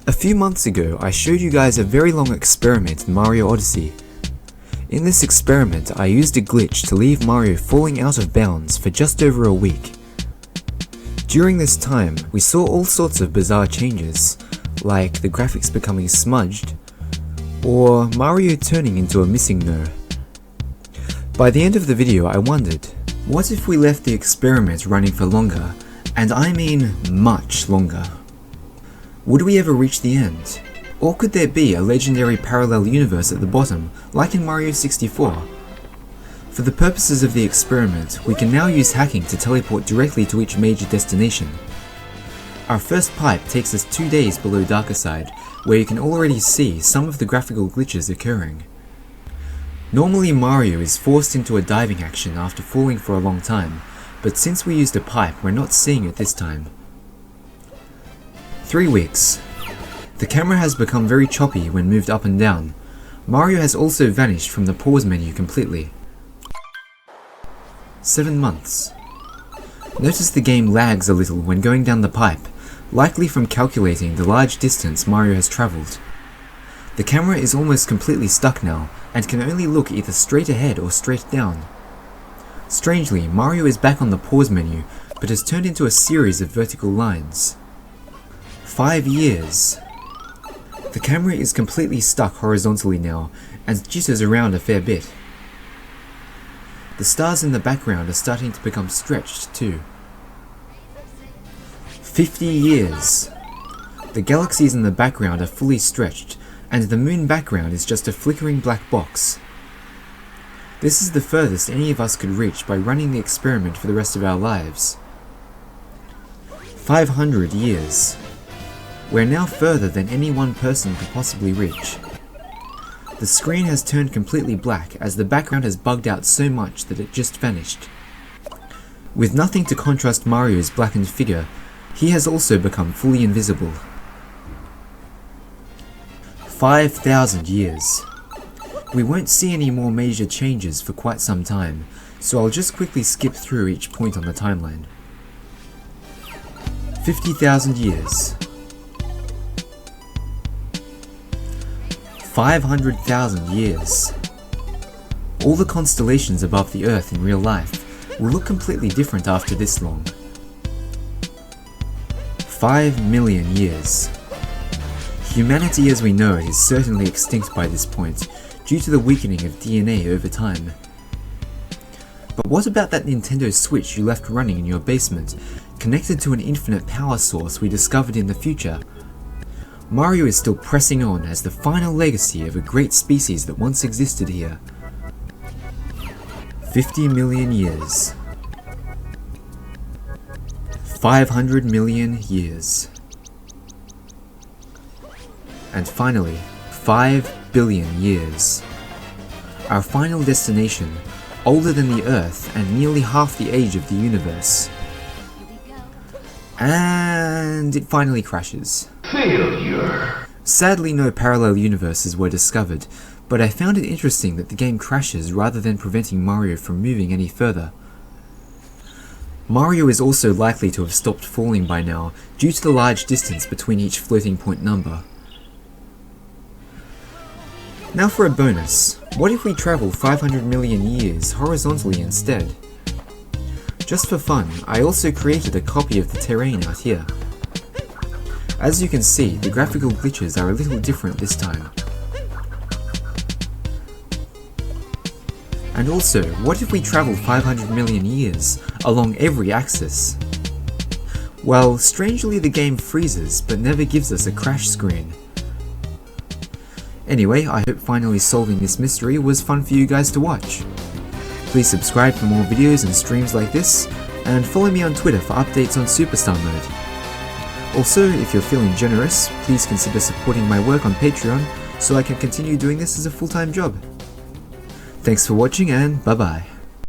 A few months ago, I showed you guys a very long experiment in Mario Odyssey. In this experiment, I used a glitch to leave Mario falling out of bounds for just over a week. During this time, we saw all sorts of bizarre changes, like the graphics becoming smudged, or Mario turning into a missing no. By the end of the video, I wondered, what if we left the experiment running for longer, and I mean much longer? Would we ever reach the end? Or could there be a legendary parallel universe at the bottom, like in Mario 64? For the purposes of the experiment, we can now use hacking to teleport directly to each major destination. Our first pipe takes us 2 days below Darkerside, where you can already see some of the graphical glitches occurring. Normally Mario is forced into a diving action after falling for a long time, but since we used a pipe, we're not seeing it this time. 3 weeks. The camera has become very choppy when moved up and down. Mario has also vanished from the pause menu completely. 7 months. Notice the game lags a little when going down the pipe, likely from calculating the large distance Mario has travelled. The camera is almost completely stuck now, and can only look either straight ahead or straight down. Strangely, Mario is back on the pause menu, but has turned into a series of vertical lines. 5 years. The camera is completely stuck horizontally now, and jitters around a fair bit. The stars in the background are starting to become stretched too. 50 years. The galaxies in the background are fully stretched, and the moon background is just a flickering black box. This is the furthest any of us could reach by running the experiment for the rest of our lives. 500 years. We're now further than any one person could possibly reach. The screen has turned completely black as the background has bugged out so much that it just vanished. With nothing to contrast Mario's blackened figure, he has also become fully invisible. 5,000 years. We won't see any more major changes for quite some time, so I'll just quickly skip through each point on the timeline. 50,000 years. 500,000 years. All the constellations above the Earth in real life will look completely different after this long. 5 million years. Humanity as we know it is certainly extinct by this point, due to the weakening of DNA over time. But what about that Nintendo Switch you left running in your basement, connected to an infinite power source we discovered in the future? Mario is still pressing on as the final legacy of a great species that once existed here. 50 million years. 500 million years. And finally, 5 billion years. Our final destination, older than the Earth and nearly half the age of the universe. And it finally crashes. Failure. Sadly, no parallel universes were discovered, but I found it interesting that the game crashes rather than preventing Mario from moving any further. Mario is also likely to have stopped falling by now, due to the large distance between each floating point number. Now for a bonus. What if we travel 500 million years horizontally instead? Just for fun, I also created a copy of the terrain out here. As you can see, the graphical glitches are a little different this time. And also, what if we travel 500 million years along every axis? Well, strangely the game freezes, but never gives us a crash screen. Anyway, I hope finally solving this mystery was fun for you guys to watch. Please subscribe for more videos and streams like this, and follow me on Twitter for updates on Superstar Mode. Also, if you're feeling generous, please consider supporting my work on Patreon so I can continue doing this as a full-time job. Thanks for watching and bye bye.